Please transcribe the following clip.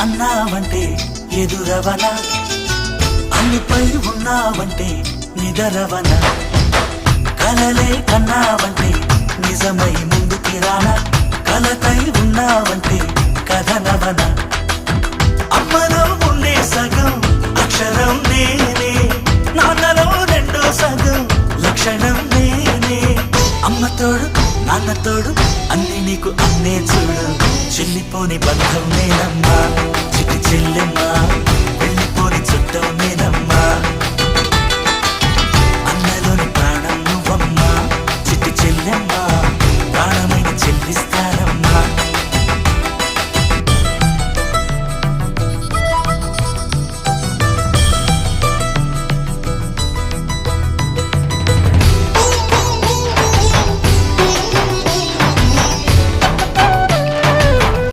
అన్నావంటే ఎదురవన, అన్నిపై ఉన్నావంటే నిదరవన, కలలే కన్నావంటే నిజమై ముందుకి రానా, కలతై ఉన్నావంటే కథనవన. అమ్మలో ఉండే సగం అక్షరం నేనే, నాన్నలో రెండో సగం లక్షణం నేనే. అమ్మ తోడు నాన్న తోడు అన్ని నీకు అన్నే చూడు, చెల్లిపోని బంధం నేనమ్మా చిట్టి చెల్లెమ్మా.